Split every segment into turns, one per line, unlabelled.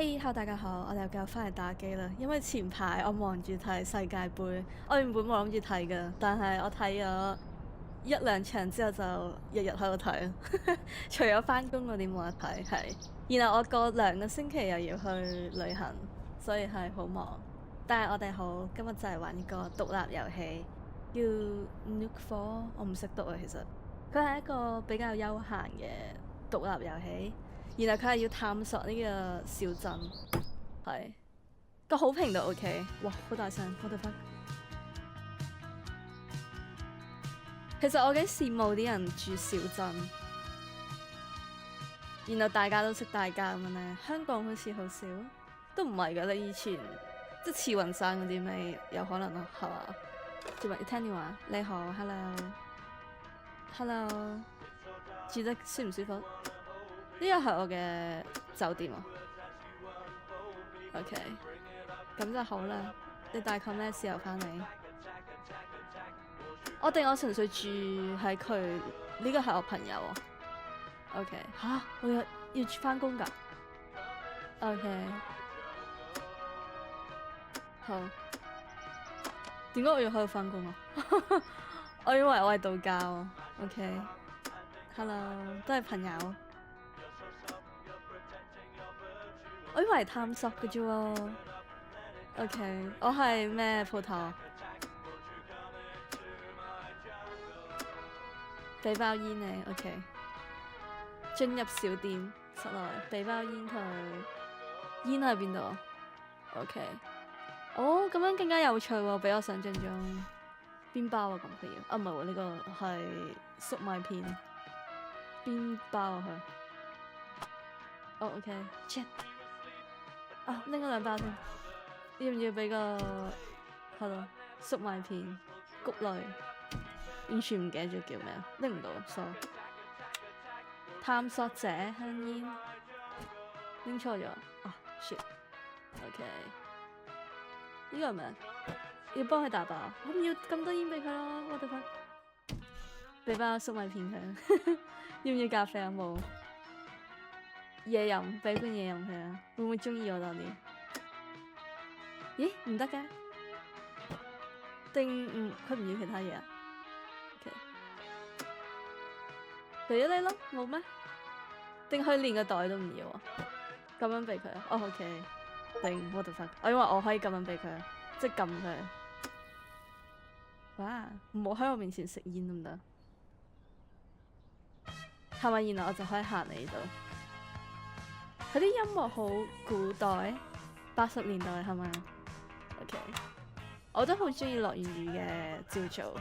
嘿，hello 大家好，我哋又繼續翻嚟打機啦。因為前排我忙住睇世界盃，我原本冇諗住睇㗎，但係我睇咗一兩場之後就日日喺度睇，除咗翻工嗰啲冇得睇，係。然後我過2個星期又要去旅行，所以係好忙。但係我哋好，今日就係玩呢個獨立遊戲，叫 Nuke 4，我唔識讀啊，其實佢係一個比較休閒嘅獨立遊戲。然後佢係要探索呢個小鎮，係個好評度 OK。哇，好大聲，what the fuck！其實我幾羨慕啲人住小鎮，然後大家都識大家咁樣咧。香港好似好少，都唔係㗎。你以前即係慈雲山嗰啲咪有可能咯，係嘛？做乜要聽電話？你好，hello，住得舒唔舒服？呢個係我嘅酒店啊。OK，咁就好啦。你大概咩時候返嚟？我純粹住喺佢，呢個係我朋友啊。OK， 吓，我要返工㗎。OK， 好。點解我要喺度返工啊？我以為我係度假啊。OK，hello，都係朋友。我以為係探索嘅啫喎。OK， 我係咩鋪頭？俾包煙你 OK。進入小店室內，俾包煙佢。煙喺邊度 ？OK。哦，咁樣更加有趣喎，比我想象中。邊包啊？咁佢要？啊唔係喎，呢個係粟米片。邊包啊佢？哦 OK，check。啊，拎咗2包先，要唔要俾個係咯粟米片谷類？完全唔記得咗叫咩，拎唔到，sorry。探索者香煙拎錯咗啊 shit。OK， 呢個係咩？要幫佢打包，我唔要咁多煙俾佢咯，我哋快俾包粟米片佢。要唔要咖啡啊？冇。嘢飲，俾罐嘢飲佢啊！會唔會中意我多啲？咦，唔得嘅？定佢唔要其他嘢啊 ？OK， 俾咗你咯，冇咩？定佢連個袋都唔要啊？咁樣俾佢啊？哦 OK， 定 what the fuck？我以為我可以咁樣俾佢，即係撳佢。哇！唔好喺我面前食煙得唔得？係咪？然後我就可以行嚟呢度。佢啲音樂好古代，80年代係咪 ？OK， 我都好中意落完雨嘅朝早，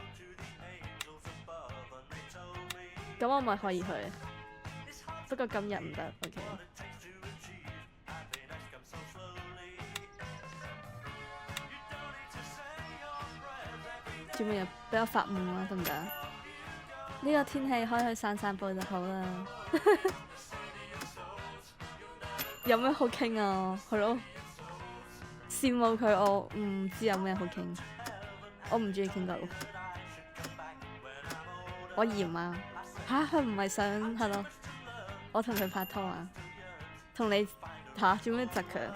咁我咪可以去。不過今日唔得 ，OK。做咩俾我發夢啊？得唔得？呢個天氣可以去散散步就好啦。有咩好傾啊？係咯，羨慕佢，我唔知有咩好傾。我唔中意傾偈，我嫌啊！吓，佢唔係想係咯？我同佢拍拖啊？同你吓做咩窒佢？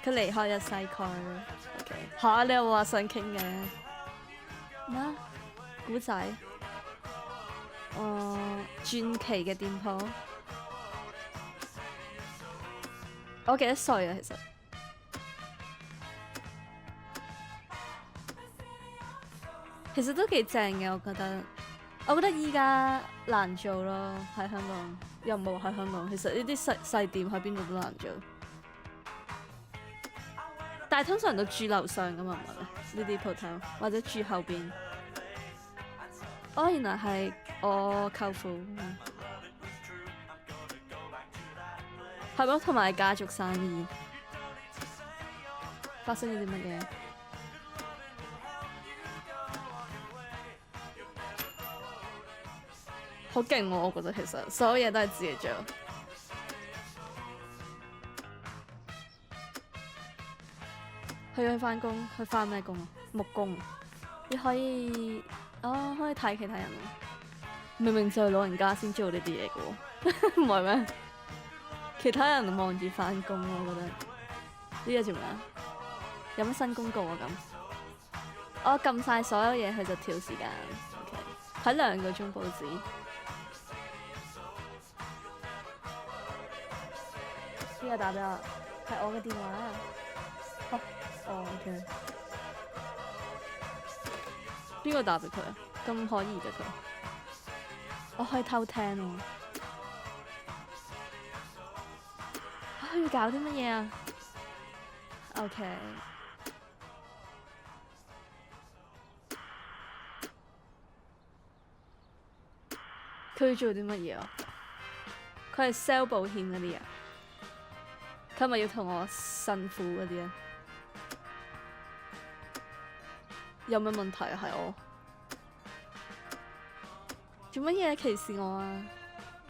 佢離開咗西區。OK， 吓，你又話想傾嘅咩？古仔？傳奇嘅店鋪。我幾多歲啊？其實都幾正嘅，我覺得。我覺得依家難做咯，喺香港又冇喺香港。其實呢啲細店喺邊度都難做，但係通常都住樓上噶嘛，唔係咩？呢啲鋪頭或者住後邊。哦，原來係我舅父。係咯，同埋家族生意發生咗啲乜嘢？好勁喎！我覺得其實所有嘢都係自己做。去返工，去返咩工啊？木工。你可以可以睇其他人啊。明明就係老人家先做呢啲嘢嘅喎，唔係咩？其他人忙住翻工咯，我覺得呢個做咩啊？有乜新公告啊咁？我撳晒所有嘢，佢就跳時間。OK， 睇2個鐘報紙。邊個打俾我？係我嘅電話啊！哦，OK。邊個打俾佢啊？咁可疑嘅佢，我可以偷聽喎。佢要搞啲乜嘢啊 ？OK。佢要做啲乜嘢啊？佢係 sell 保險嗰啲啊？佢咪要同我辛苦嗰啲啊？有咩問題啊？係我做乜嘢歧視我啊？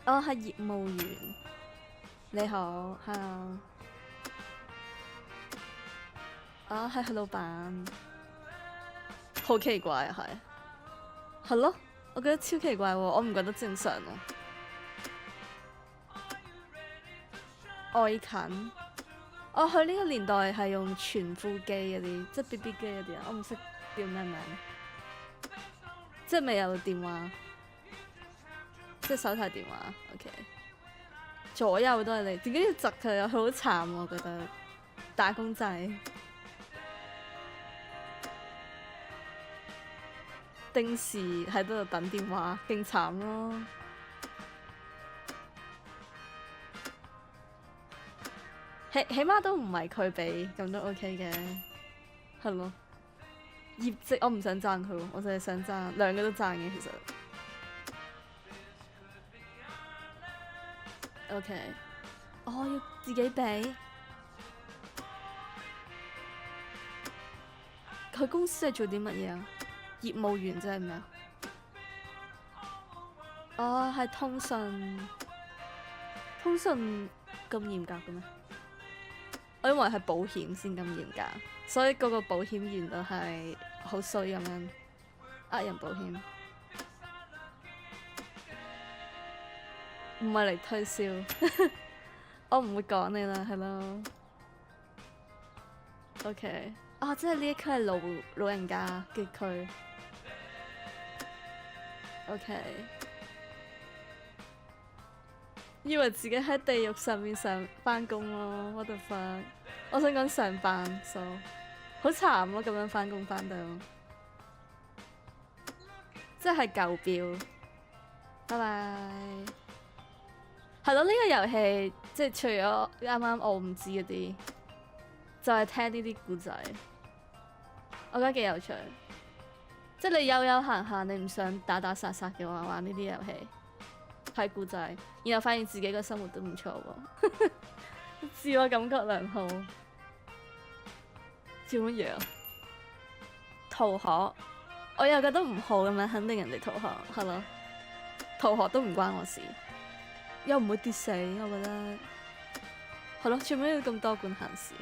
我係業務員。你好 ，hello。啊，係佢老闆。好奇怪啊，係咯，我覺得超奇怪喎，我唔覺得正常咯。愛近，佢呢個年代係用傳呼機嗰啲，即係 BB 機嗰啲啊，我唔識叫咩名，即係未有電話，即係手提電話。OK， 左右都係你，點解要窒佢啊？佢好慘，我覺得打工仔。定時喺度等電話，勁慘咯。起碼都唔係佢俾，咁都 OK 嘅，係咯。業績我唔想讚佢喎，我就係想讚2個都讚嘅其實。OK， 我要自己俾。佢公司係做啲乜嘢啊？業務員即係咩啊？係通訊。通訊咁嚴格嘅咩？我以為係保險先咁嚴格，所以嗰個保險員都係好衰咁樣呃人保險，唔係嚟推銷。我唔會講你啦，係咯。OK， 即係呢一區係老人家嘅區。OK， 以為自己喺地獄上面返工咯，what the fuck！我想講上班，so 好慘咯，咁樣返工返到，即係舊標。拜拜。係咯，呢個遊戲即係除咗啱啱我唔知嗰啲，就係聽呢啲故仔，我覺得幾有趣。即係你悠悠閒閒，你唔想打打殺殺嘅話，玩呢啲遊戲，睇故仔，然後發現自己個生活都唔錯喎，自我感覺良好。做乜嘢啊？逃學，我又覺得唔好咁樣，肯定人哋逃學係咯。逃學都唔關我事，又唔會跌死，我覺得係咯。做咩要咁多管閒事？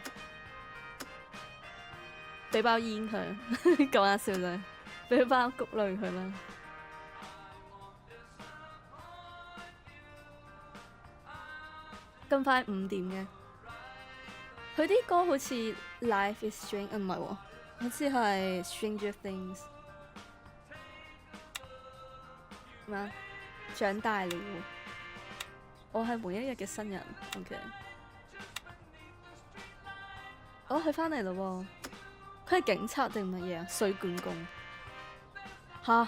俾包煙佢，講下笑啫。俾包谷類佢啦。咁快5點嘅，佢啲歌好似 Life is Strange， 唔係喎，好似係 Stranger Things。咩？長大了，我係每一日嘅新人。OK， 佢返嚟嘞喎，佢係警察定乜嘢啊？水管工。吓？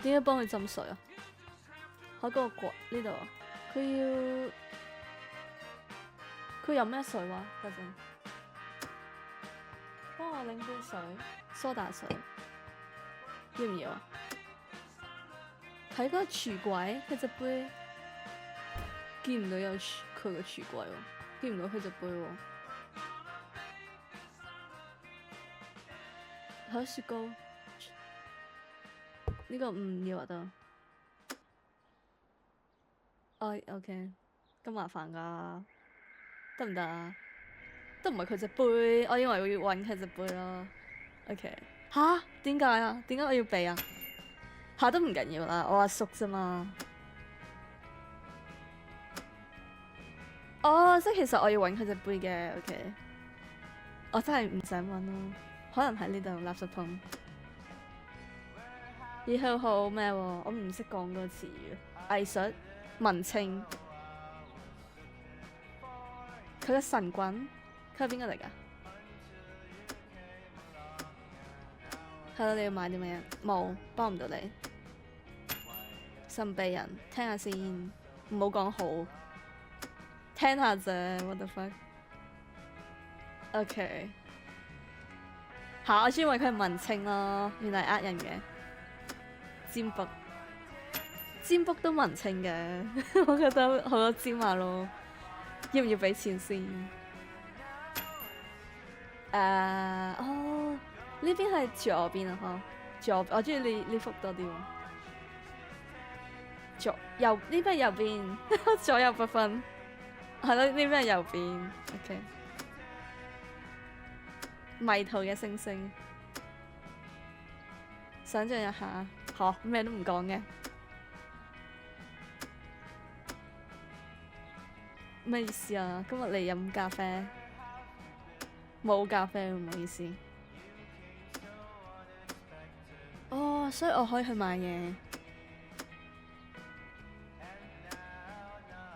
點解幫佢斟水啊？喺嗰個角呢度，佢飲咩水話？等陣，幫我拎杯水，蘇打水，要唔要啊？睇嗰個櫥櫃，佢隻杯見唔到有佢個櫥櫃喎，見唔到佢隻杯喎。睇雪糕，呢個唔要啊得。OK， 咁麻煩㗎，得唔得啊？都唔係佢隻杯，我以為我要揾佢隻杯咯。OK， 吓？點解啊？點解我要避啊？都唔緊要啦，我阿叔啫嘛。哦，即係其實我要揾佢隻杯嘅，OK。我真係唔想揾咯，可能喺呢度垃圾桶。以後好咩喎？我唔識講個詞語。藝術、文青。佢嘅神棍，佢係邊個嚟㗎？係咯，你要買啲咩嘢？冇，幫唔到你。神秘人，聽下先，唔好講好，聽下啫。What the fuck？OK。嚇！我專以為佢係文青咯，原來呃人嘅。占卜，占卜都文青嘅，我覺得好多尖下咯。要唔要俾錢先？哦，呢邊係左邊啊，嗬。左，我中意呢幅多啲喎。左右呢邊係右邊，左右不分。係咯，呢邊係右邊。OK。迷途嘅星星，想像一下，嗬，咩都唔講嘅。咩意思啊？今日嚟飲咖啡，冇咖啡，唔好意思。哦，所以我可以去買嘢。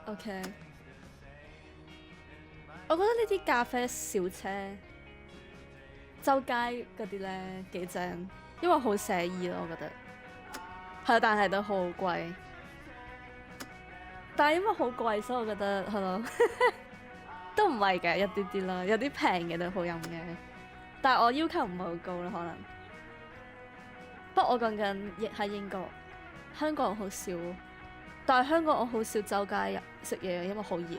OK。我覺得呢啲咖啡小車，周街嗰啲咧幾正，因為好寫意咯，我覺得。係，但係都好貴。但係因為好貴，所以我覺得係咯，都唔係嘅，一啲啲啦，有啲平嘅都好飲嘅。但係我要求唔係好高啦，可能。不過我講緊亦喺英國，香港好少，但係香港我好少周街食嘢，因為好熱。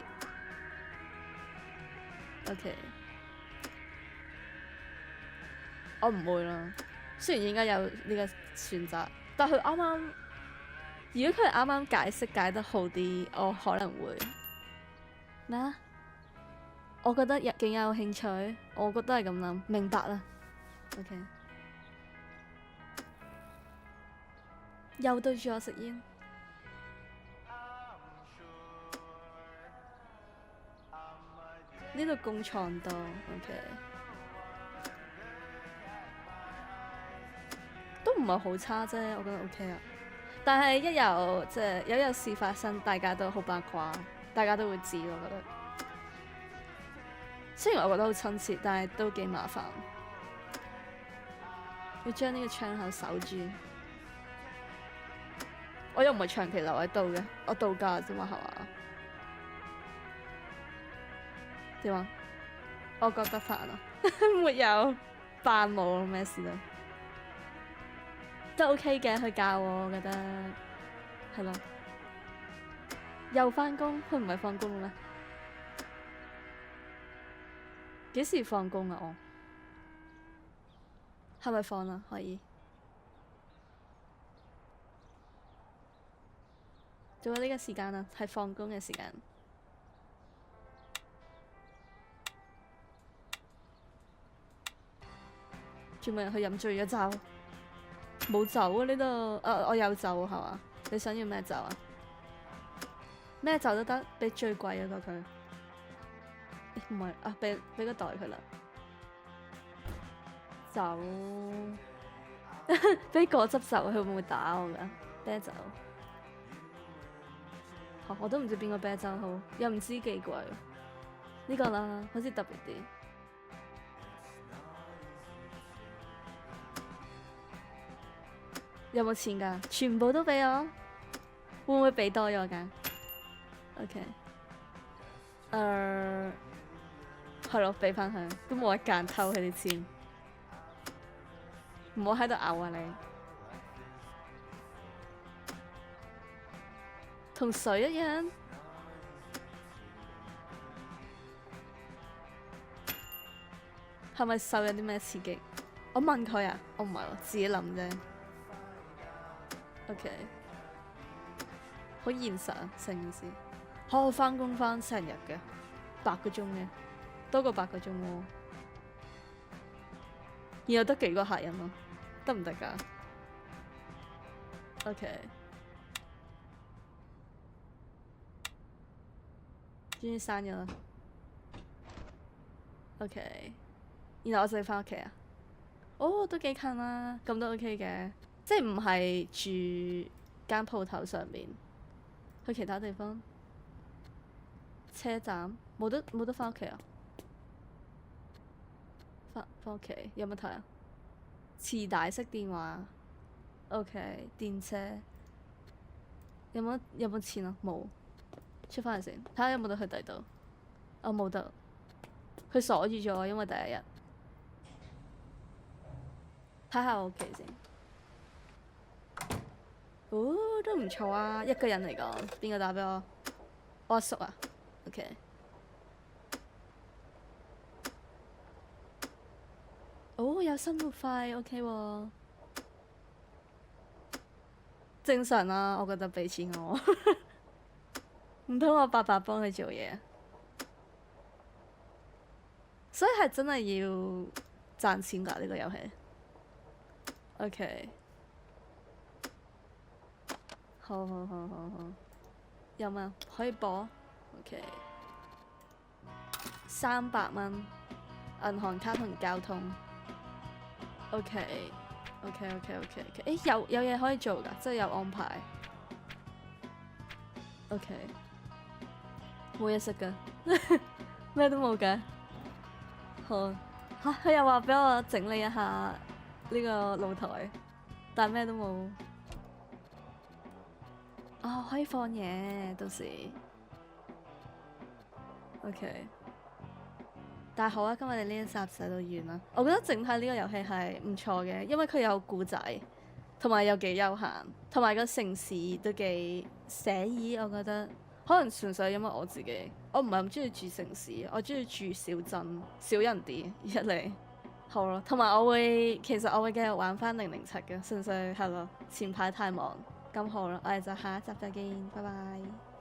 OK。我唔會啦，雖然應該有呢個選擇，但佢啱啱，如果佢啱啱解釋解得好啲，我可能會咩啊？我覺得勁有興趣，我覺得係咁諗，明白啦。OK。又對住我食煙，呢度工廠多。OK。都唔係好差啫，我覺得 OK 啊。但係一有即係有事發生，大家都好八卦，大家都會知咯。我覺得雖然我覺得好親切，但係都幾麻煩，要將呢個窗口守住。我又唔係長期留喺度嘅，我度假啫嘛，係嘛？點啊？我覺得煩啊，沒有扮冇咩事啦。都 OK 嘅，佢教我覺得係咯。又返工，佢唔係放工啦咩？幾時放工啊？我係咪放啦？可以做咗呢個時間啦，係放工嘅時間。仲有冇人去飲醉咗酒？冇酒啊呢度，我有酒係嘛？你想要咩酒啊？咩酒都得，俾最貴嗰個佢。唔係啊，俾個袋佢啦。酒，俾果汁酒，佢會唔會打我㗎？啤酒，我都唔知邊個啤酒好，又唔知幾貴。呢個啦，好似特別啲。有冇錢㗎？全部都俾我，會唔會俾多咗㗎？OK，係咯，俾翻佢，都冇得揀，偷佢啲錢，唔好喺度嘔啊你！同水一樣，係咪受咗啲咩刺激？我問佢啊，我唔係喎，自己諗啫。OK， 好現實啊，成件事。我返工返成日嘅，8個鐘嘅，多過8個鐘喎。然後得幾個客人咯，得唔得㗎？OK，終於刪咗啦。OK，然後我就要翻屋企啊。哦，都幾近啦，咁都 OK 嘅，即係唔係住間鋪頭上面，去其他地方。車站冇得翻屋企啊？翻屋企有乜睇啊？磁帶式電話。OK，電車有冇錢啊？冇，出翻嚟先，睇下有冇得去第度。我冇得，佢鎖住咗我，因為第一日。睇下我屋企先。哦，都唔錯啊！一個人嚟講，邊個打俾我？我阿叔啊。OK。哦，有生活費 OK 喎。正常啦，我覺得俾錢我。唔通我白白幫佢做嘢？所以係真係要賺錢㗎呢個遊戲。OK。好。有冇可以播？OK。300蚊，銀行卡同交通。OK。誒有嘢可以做㗎，即係有安排。OK。冇嘢食㗎，咩都冇嘅。好嚇，佢又話俾我整理一下呢個露台，但係咩都冇。哦，可以放嘢，到時。OK。但係好啊，今日你呢一集寫到完啦。我覺得整體呢個遊戲係唔錯嘅，因為佢有故仔，同埋又幾悠閒，同埋個城市都幾寫意。我覺得可能純粹因為我自己，我唔係咁中意住城市，我中意住小鎮，少人啲一嚟。好咯，同埋其實我會繼續玩翻007嘅，純粹係咯，前排太忙。咁好啦，我哋就下一集再見，拜拜。